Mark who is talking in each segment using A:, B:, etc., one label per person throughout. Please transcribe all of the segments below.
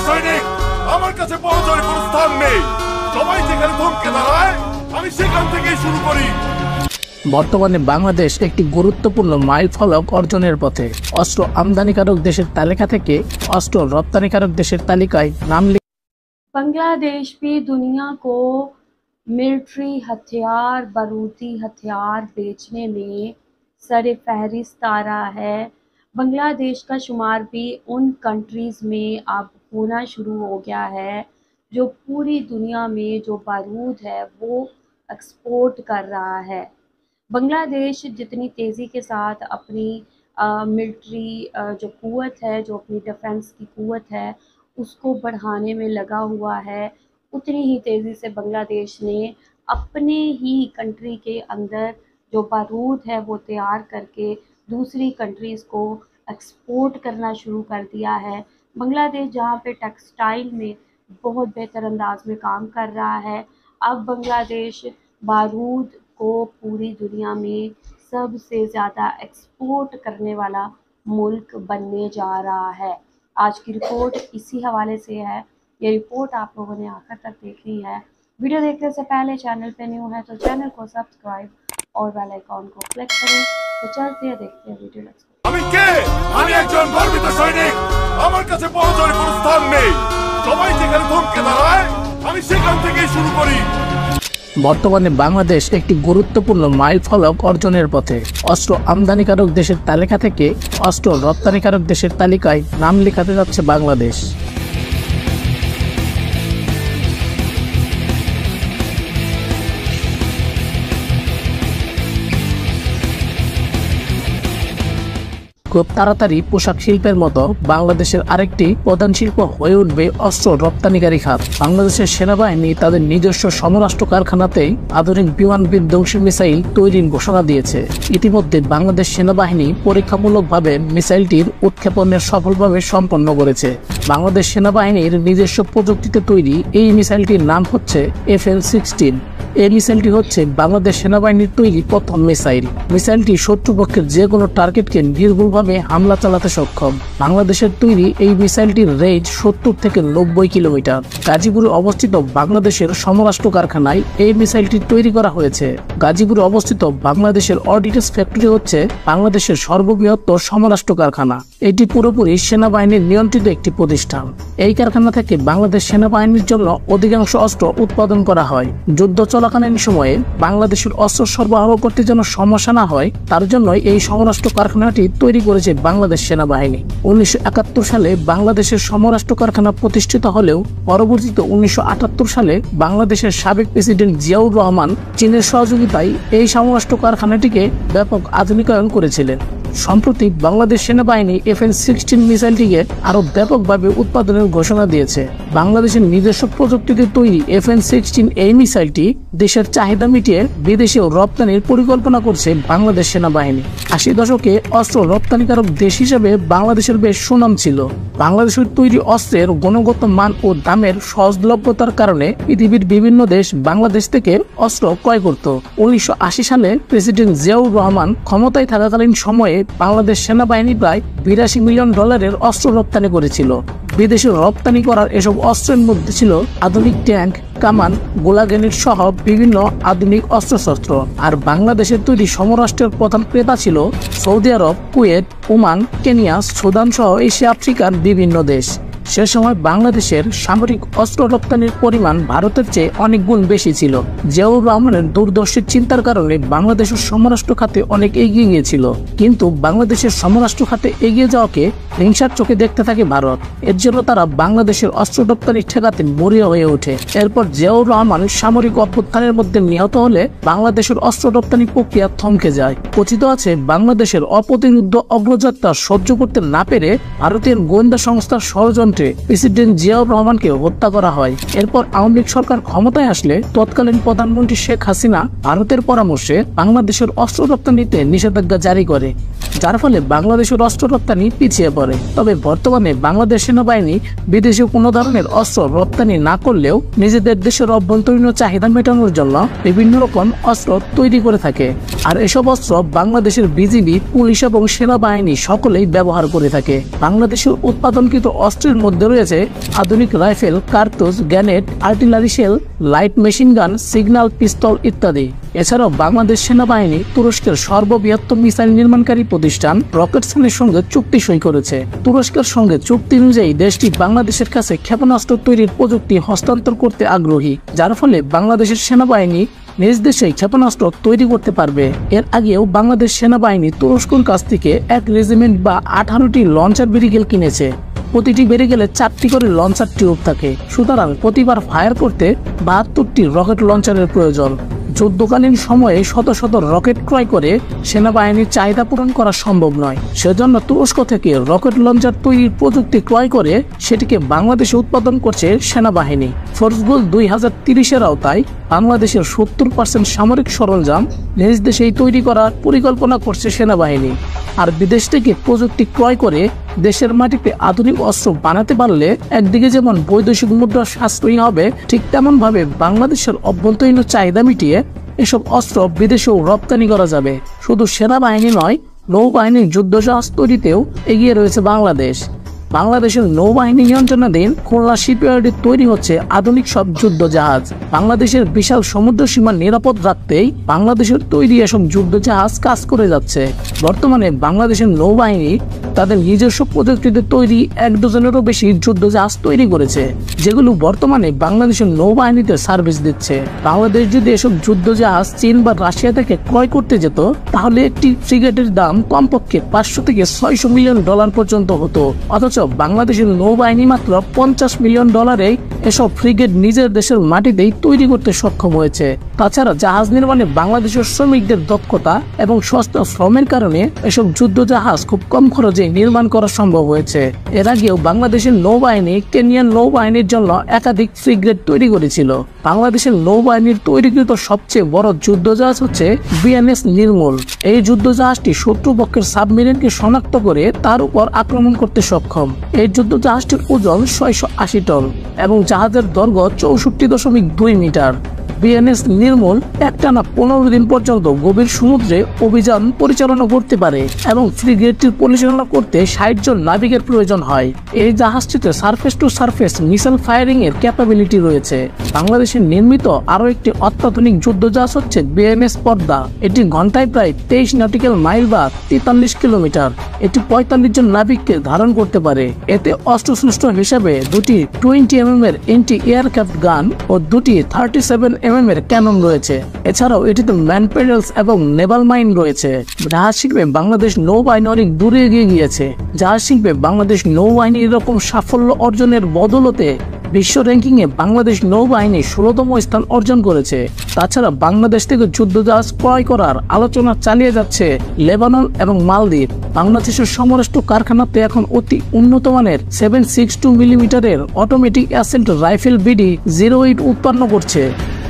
A: সৈনিক আমার কাছে পৌঁছার কোনো স্থান নেই। সবাই যেখানে থমকে দাঁড়ায় আমি সেখান থেকেই শুরু করি।
B: বর্তমানে বাংলাদেশ একটি গুরুত্বপূর্ণ মাইলফলক অর্জনের পথে। অস্ত্র আমদানিকারক দেশের তালিকা থেকে অস্ত্র রপ্তানিকারক দেশের তালিকায় নাম।
C: बांग्लादेश भी दुनिया को मिलिट्री हथियार, बारूदी हथियार बेचने में सरे फहरिस्त आ रहा है। बांग्लादेश का शुमार भी उन कंट्रीज़ में अब होना शुरू हो गया है जो पूरी दुनिया में जो बारूद है वो एक्सपोर्ट कर रहा है। बांग्लादेश जितनी तेज़ी के साथ अपनी मिलिट्री जो क़ुव्वत है, जो अपनी डिफेंस की क़ुव्वत है उसको बढ़ाने में लगा हुआ है, उतनी ही तेज़ी से बांग्लादेश ने अपने ही कंट्री के अंदर जो बारूद है वो तैयार करके दूसरी कंट्रीज़ को एक्सपोर्ट करना शुरू कर दिया है। बांग्लादेश जहाँ पे टेक्सटाइल में बहुत बेहतर अंदाज में काम कर रहा है, अब बांग्लादेश बारूद को पूरी दुनिया में सबसे ज़्यादा एक्सपोर्ट करने वाला मुल्क बनने जा रहा है। आज की रिपोर्ट इसी हवाले से है। ये रिपोर्ट आप लोगों ने आखिर तक देखनी है। वीडियो देखने से पहले चैनल पे न्यू है तो चैनल को सब्सक्राइब और बेल आइकॉन को क्लिक करें। तो चलते हैं देखते हैं वीडियो।
A: আমি কে? আমি একজন গর্বিত সৈনিক। আমার কাছে পৌঁছার কোনো স্থান নেই। সবাই যেখানে থমকে দাঁড়ায় আমি সেখান থেকেই শুরু করি।
B: বর্তমানে বাংলাদেশ একটি গুরুত্বপূর্ণ মাইলফলক অর্জনের পথে। অস্ত্র আমদানিকারক দেশের তালিকা থেকে অস্ত্র রপ্তানিকারক দেশের তালিকায় নাম লেখাতে যাচ্ছে বাংলাদেশ। খুব তাড়াতাড়ি পোশাক শিল্পের মতো বাংলাদেশের আরেকটি প্রধান শিল্প হয়ে উঠবে অস্ত্র রপ্তানিকারী খাত। বাংলাদেশের সেনাবাহিনী তাদের নিজস্ব সমরাষ্ট্র কারখানাতেই আধুনিক বিমান বিধ্বংসী মিসাইল তৈরির ঘোষণা দিয়েছে। ইতিমধ্যে বাংলাদেশ সেনাবাহিনী পরীক্ষামূলকভাবে মিসাইলটির উৎক্ষেপণের সফলভাবে সম্পন্ন করেছে। বাংলাদেশ সেনাবাহিনীর নিজস্ব প্রযুক্তিতে তৈরি এই মিসাইলটির নাম হচ্ছে FN-16। এই মিসাইলটি হচ্ছে বাংলাদেশ সেনাবাহিনীর তৈরি প্রথম মিসাইল। মিসাইলটি শত্রুপক্ষের যে কোনো টার্গেটকে নির্ভুলভাবে হামলা চালাতে সক্ষম। বাংলাদেশের তৈরি এই মিসাইলটির রেঞ্জ 70 থেকে 90 কিলোমিটার। গাজীপুরে অবস্থিত বাংলাদেশের সমরাষ্ট্র কারখানায় এই মিসাইলটি তৈরি করা হয়েছে। গাজীপুরে অবস্থিত বাংলাদেশের অর্ডিন্যান্স ফ্যাক্টরি হচ্ছে বাংলাদেশের সর্ববৃহৎ সমরাষ্ট্র কারখানা। এটি পুরোপুরি সেনাবাহিনীর নিয়ন্ত্রিত একটি প্রতিষ্ঠান। এই কারখানা থেকে বাংলাদেশ সেনাবাহিনীর জন্য অধিকাংশ অস্ত্র উৎপাদন করা হয়। যুদ্ধ চলাকালীন সময়ে বাংলাদেশের অস্ত্র সরবরাহ করতে যেন সমস্যা না হয় তার জন্য এই সমরাষ্ট্র কারখানাটি তৈরি করেছে বাংলাদেশ সেনাবাহিনী। 1971 সালে বাংলাদেশের সমরাষ্ট্র কারখানা প্রতিষ্ঠিত হলেও পরবর্তীতে 1978 সালে বাংলাদেশের সাবেক প্রেসিডেন্ট জিয়াউর রহমান চীনের সহযোগিতায় এই সমরাষ্ট্র কারখানাটিকে ব্যাপক আধুনিকায়ন করেছিলেন। সম্প্রতি বাংলাদেশ সেনাবাহিনী FN-16 মিসাইলটিকে আরো ব্যাপকভাবে উৎপাদনের ঘোষণা দিয়েছে। বাংলাদেশের নিজস্ব প্রযুক্তিতে তৈরি FN-16 এই মিসাইলটি দেশের চাহিদা মিটিয়ে বিদেশেও রপ্তানির পরিকল্পনা করছে বাংলাদেশ সেনাবাহিনী। 80 দশকে অস্ত্র রপ্তানিকারক দেশ হিসেবে বাংলাদেশের বেশ সুনাম ছিল। বাংলাদেশের তৈরি অস্ত্রের গুণগত মান ও দামের সহজলভ্যতার কারণে পৃথিবীর বিভিন্ন দেশ বাংলাদেশ থেকে অস্ত্র ক্রয় করত। 1980 সালে প্রেসিডেন্ট জিয়াউর রহমান ক্ষমতায় থাকাকালীন সময়ে বাংলাদেশ সেনাবাহিনী প্রায় $82 মিলিয়ন অস্ত্র রপ্তানি করেছিল। বিদেশে রপ্তানি করার এসব অস্ত্রের মধ্যে ছিল আধুনিক ট্যাঙ্ক, কামান, গোলা গ্রেনেড সহ বিভিন্ন আধুনিক অস্ত্রশস্ত্র। আর বাংলাদেশের তৈরি সমরাষ্ট্রের প্রধান ক্রেতা ছিল সৌদি আরব, কুয়েত, ওমান, কেনিয়া, সুদান সহ এশিয়া আফ্রিকার বিভিন্ন দেশ। সে সময় বাংলাদেশের সামরিক অস্ত্র রপ্তানির পরিমাণ ভারতের চেয়ে অনেক গুণ বেশি ছিল। জিয়াউর রহমানের দূরদর্শী চিন্তার কারণে বাংলাদেশের সমরাষ্ট্র খাতে অনেক এগিয়ে গিয়েছিল। কিন্তু বাংলাদেশের সমরাষ্ট্র খাতে এগিয়ে যাওয়াকে হিংসার চোখে দেখতে থাকে ভারত। এর জন্য তারা বাংলাদেশের অস্ত্র রপ্তানি ঠেকাতে মরিয়া হয়ে ওঠে। এরপর জিয়াউর রহমান সামরিক অভ্যুত্থানের মধ্যে নিহত হলে বাংলাদেশের অস্ত্র রপ্তানি প্রক্রিয়া থমকে যায়। কথিত আছে বাংলাদেশের অপ্রতিরোধ্য অগ্রযাত্রা সহ্য করতে না পেরে ভারতের গোয়েন্দা সংস্থার ষড়যন্ত্রে প্রেসিডেন্ট জিয়াউর রহমানকে হত্যা করা হয়। এরপর আওয়ামী লীগ সরকার ক্ষমতায় আসলে তৎকালীন প্রধানমন্ত্রী শেখ হাসিনা ভারতের পরামর্শে বাংলাদেশের অস্ত্র রপ্তানিতে নিষেধাজ্ঞা জারি করে, যার ফলে বাংলাদেশের অস্ত্র রপ্তানি পিছিয়ে পড়ে। তবে বর্তমানে বাংলাদেশ সেনাবাহিনী বিদেশে কোনো ধরনের অস্ত্র রপ্তানি না করলেও নিজেদের দেশের অভ্যন্তরীণ চাহিদা মেটানোর জন্য বিভিন্ন রকম অস্ত্র তৈরি করে থাকে। আর এসব অস্ত্র বাংলাদেশের বিজিবি, পুলিশ এবং সেনাবাহিনী সকলেই ব্যবহার করে থাকে। বাংলাদেশের উৎপাদনকৃত অস্ত্রের মধ্যে রয়েছে আধুনিক রাইফেল, কার্তুজ, grenade, artillery shell, light machine gun, signal pistol ইত্যাদি। এছাড়াও বাংলাদেশ সেনাবাহিনী তুরস্কের সর্ববৃহৎ মিসাইল নির্মাণকারী প্রতিষ্ঠান রকেটসানের সঙ্গে চুক্তি সই করেছে। তুরস্কের সঙ্গে চুক্তি অনুযায়ী দেশটি বাংলাদেশের কাছে ক্ষেপণাস্ত্র তৈরির প্রযুক্তি হস্তান্তর করতে আগ্রহী, যার ফলে বাংলাদেশের সেনাবাহিনী নিজ দেশে ক্ষেপণাস্ত্র তৈরি করতে পারবে। এর আগেও বাংলাদেশ সেনাবাহিনী তুরস্কের কাছ থেকে 1 রেজিমেন্ট বা 18টি লঞ্চার ব্যারিকেল কিনেছে। প্রতিটি ব্যারিকেলে 4টি করে লঞ্চার টিউব থাকে, সুতরাং প্রতিবার ফায়ার করতে 72টি রকেট লঞ্চারের প্রয়োজন। যুদ্ধকালীন সময়ে শত শত রকেট ক্রয় করে সেনাবাহিনীর চাহিদা পূরণ করা সম্ভব নয়। সেজন্য তুরস্ক থেকে রকেট লঞ্চার তৈরির প্রযুক্তি ক্রয় করে সেটিকে বাংলাদেশে উৎপাদন করছে সেনাবাহিনী। ফোর্স গোল 2030-এর আওতায় বাংলাদেশের 70% সামরিক সরঞ্জাম নিজ দেশেই তৈরি করার পরিকল্পনা করছে সেনাবাহিনী। আর বিদেশ থেকে প্রযুক্তি ক্রয় করে দেশের মাটিতে আধুনিক অস্ত্র বানাতে পারলে একদিকে যেমন বৈদেশিক মুদ্রা সাশ্রয়ী হবে, ঠিক তেমন ভাবে বাংলাদেশের অভ্যন্তরীণ চাহিদা মিটিয়ে এসব অস্ত্র বিদেশেও রপ্তানি করা যাবে। শুধু সেনাবাহিনী নয়, নৌবাহিনীর যুদ্ধজাহাজ তৈরিতেও এগিয়ে রয়েছে বাংলাদেশ। বাংলাদেশের নৌবাহিনী নিয়ন্ত্রণাধীন খুলনা শিপইয়ার্ডে তৈরি হচ্ছে আধুনিক সব যুদ্ধ জাহাজ। বাংলাদেশের বিশাল সমুদ্র সীমা নিরাপদ রাখতেই বাংলাদেশের তৈরি এসব যুদ্ধ জাহাজ কাজ করে যাচ্ছে। বর্তমানে বাংলাদেশের নৌবাহিনী তাদের নিজস্ব প্রযুক্তিতে তৈরি 1 ডজনেরও বেশি যুদ্ধ জাহাজ তৈরি করেছে, যেগুলো বর্তমানে বাংলাদেশের নৌবাহিনীতে সার্ভিস দিচ্ছে। বাংলাদেশ যদি এসব যুদ্ধ জাহাজ চীন বা রাশিয়া থেকে ক্রয় করতে যেত, তাহলে একটি ফ্রিগেটের দাম কমপক্ষে 500 থেকে 600 মিলিয়ন ডলার পর্যন্ত হতো। অথচ বাংলাদেশের নৌবাহিনী মাত্র 50 মিলিয়ন ডলারে এসব ফ্রিগেট নিজের দেশের মাটিতেই তৈরি করতে সক্ষম হয়েছে। তাছাড়া জাহাজ নির্মাণে বাংলাদেশের শ্রমিকদের দক্ষতা এবং সস্তা শ্রমের কারণে এসব যুদ্ধ জাহাজ খুব কম খরচে নির্মাণ করা সম্ভব হয়েছে। এর আগেও বাংলাদেশের নৌবাহিনী কেনিয়ান নৌবাহিনীর জন্য একাধিক ফ্রিগেট তৈরি করেছিল। বাংলাদেশের নৌবাহিনীর তৈরিকৃত সবচেয়ে বড় যুদ্ধ জাহাজ হচ্ছে বিএনএস নির্মল। এই যুদ্ধ জাহাজটি শত্রুপক্ষের সাবমেরিনকে শনাক্ত করে তার উপর আক্রমণ করতে সক্ষম। এই যুদ্ধ জাহাজটির ওজন 680 টন এবং জাহাজের দৈর্ঘ্য 64.2 মিটার। বিএনএস নির্মল একটানা 15 দিন পর্যন্ত গভীর সমুদ্রে অভিযান পরিচালনা করতে পারে এবং ফ্রিগেটটি পরিচালনা করতে 60 জন নাবিকের প্রয়োজন হয়। এই জাহাজটিতে surface to surface missile firing এর ক্যাপাবিলিটি রয়েছে। বাংলাদেশের নির্মিত আরো একটি অত্যাধুনিক যুদ্ধ জাহাজ হচ্ছে বিএনএস পদ্মা। এটি ঘন্টায় প্রায় 23 নটিক্যাল মাইল বা 43 কিলোমিটার। এটি 45 জন নাবিককে ধারণ করতে পারে। এতে অস্ত্রশস্ত্র হিসেবে দুটি 20 mm এর এন্টি এয়ারক্রাফট গান ও দুটি 37 mm এর ক্যানন রয়েছে। এছাড়াও এটিতে ম্যান পেডেলস এবং নেভাল মাইন রয়েছে। জাহাজ শিল্পে বাংলাদেশ নৌবাহিনী অনেক দূরে এগিয়ে গিয়েছে। জাহাজ শিল্পে বাংলাদেশ নৌবাহিনী এরকম সাফল্য অর্জনের বদলতে বিশ্ব র্যাঙ্কিং এ বাংলাদেশ নৌবাহিনী 16তম স্থান অর্জন করেছে। তাছাড়া বাংলাদেশ থেকে যুদ্ধজাহাজ ক্রয় করার আলোচনা চালিয়ে যাচ্ছে লেবানন এবং মালদ্বীপ। বাংলাদেশের সমরাষ্ট্র কারখানাতে এখন অতি উন্নত মানের 7.62 মিলিমিটারের অটোমেটিক অ্যাসেন্ট রাইফেল BD-08 উৎপন্ন করছে।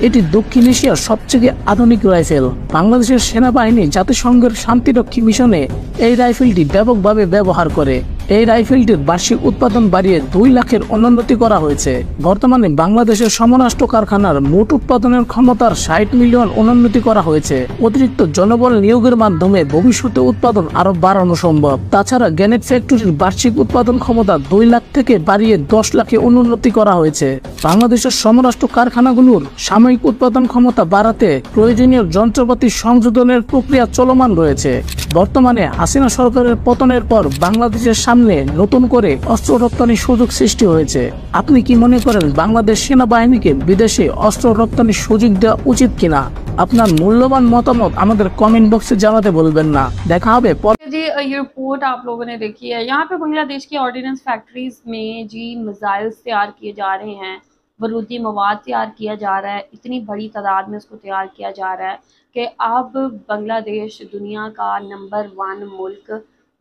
B: এটি দক্ষিণ এশিয়ার সবচেয়ে আধুনিক রাইফেল। বাংলাদেশের সেনাবাহিনী জাতিসংঘের শান্তিরক্ষী মিশনে এই রাইফেলটি ব্যাপকভাবে ব্যবহার করে। এই রাইফেলটির বার্ষিক উৎপাদন বাড়িয়ে 2 লাখের উন্নতি করা হয়েছে। বর্তমানে বাংলাদেশের সমরাষ্ট্র কারখানার মোট উৎপাদনের ক্ষমতার 60 মিলিয়ন উন্নতি করা হয়েছে। অতিরিক্ত জনবল নিয়োগের মাধ্যমে ভবিষ্যতে উৎপাদন আরো বাড়ানো সম্ভব। তাছাড়া গ্যানেট ফ্যাক্টরির বার্ষিক উৎপাদন ক্ষমতা 2 লাখ থেকে বাড়িয়ে 10 লাখে উন্নতি করা হয়েছে। বাংলাদেশের সমরাষ্ট্র কারখানাগুলোর সাময়িক উৎপাদন ক্ষমতা বাড়াতে প্রয়োজনীয় যন্ত্রপাতি সংযোজনের প্রক্রিয়া চলমান রয়েছে। বর্তমানে হাসিনা সরকারের পতনের পর বাংলাদেশের সামনে নতুন করে অস্ত্র রপ্তানির সুযোগ সৃষ্টি হয়েছে। আপনি কি মনে করেন বাংলাদেশ সেনাবাহিনীকে বিদেশে অস্ত্র রপ্তানির সুযোগ দেওয়া উচিত কিনা? আপনার মূল্যবান মতামত আমাদের কমেন্ট বক্সে জানাতে বলবেন না। দেখা হবে
C: जी ये रिपोर्ट आप लोगों ने देखी है। यहाँ पे बांग्लादेश की ऑर्डिनेंस फैक्ट्रीज में जी मिसाइल्स तैयार किए जा रहे हैं, बारूदी मवाद तैयार किया जा रहा है। इतनी बड़ी तादाद में इसको तैयार किया जा रहा है कि अब बांग्लादेश दुनिया का नंबर 1 मुल्क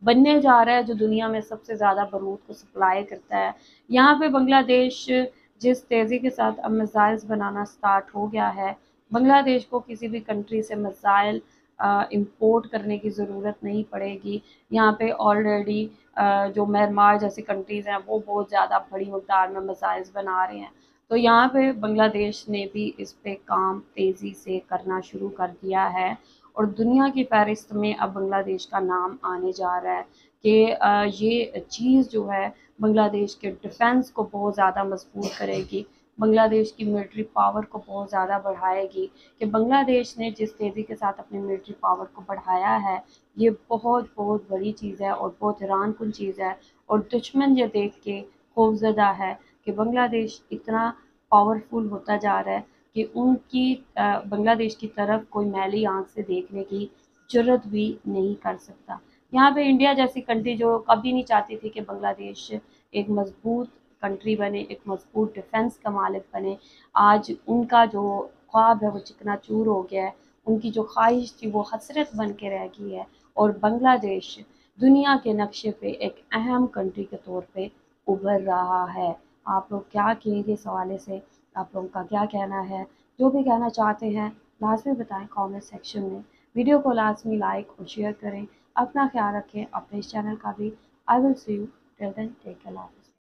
C: बनने जा रहा है जो दुनिया में सबसे ज़्यादा बारूद को सप्लाई करता है। यहाँ पे बांग्लादेश जिस तेज़ी के साथ अब मिसाइल्स बनाना स्टार्ट हो गया है, बांग्लादेश को किसी भी कंट्री से मिसाइल इंपोर्ट करने की ज़रूरत नहीं पड़ेगी। यहाँ पे ऑलरेडी जो म्यांमार जैसी कंट्रीज़ हैं वो बहुत ज़्यादा बड़ी मकदार में मिसाइल्स बना रहे हैं। तो यहाँ पे बांग्लादेश ने भी इस पे काम तेज़ी से करना शुरू कर दिया है और दुनिया की फहरिस्त में अब बांग्लादेश का नाम आने जा रहा है कि ये चीज़ जो है बांग्लादेश के डिफेंस को बहुत ज़्यादा मजबूत करेगी, बांग्लादेश की मिलिट्री पावर को बहुत ज़्यादा बढ़ाएगी। कि बांग्लादेश ने जिस तेज़ी के साथ अपनी मिलिट्री पावर को बढ़ाया है, ये बहुत बहुत बड़ी चीज़ है और बहुत हैरानकुन चीज़ है। और दुश्मन ये देख के खौफजदा है कि बांग्लादेश इतना पावरफुल होता जा रहा है कि उनकी बांग्लादेश की तरफ कोई मैली आंख से देखने की जुर्रत भी नहीं कर सकता। यहाँ पे इंडिया जैसी कंट्री जो कभी नहीं चाहती थी कि बांग्लादेश एक मजबूत कंट्री बने, एक मजबूत डिफेंस का मालिक बने, आज उनका जो ख्वाब है वो चिकनाचूर हो गया है। उनकी जो ख्वाहिश थी वो हसरत बन के रह गई है और बांग्लादेश दुनिया के नक्शे पे एक अहम कंट्री के तौर पे उभर रहा है। आप लोग क्या कहेंगे इस हवाले से? आप लोगों का क्या कहना है? जो भी कहना चाहते हैं लाजमी बताएं कमेंट सेक्शन में। वीडियो को लाजमी लाइक और शेयर करें। अपना ख्याल रखें, अपने इस चैनल का भी। I will see you till then, take care.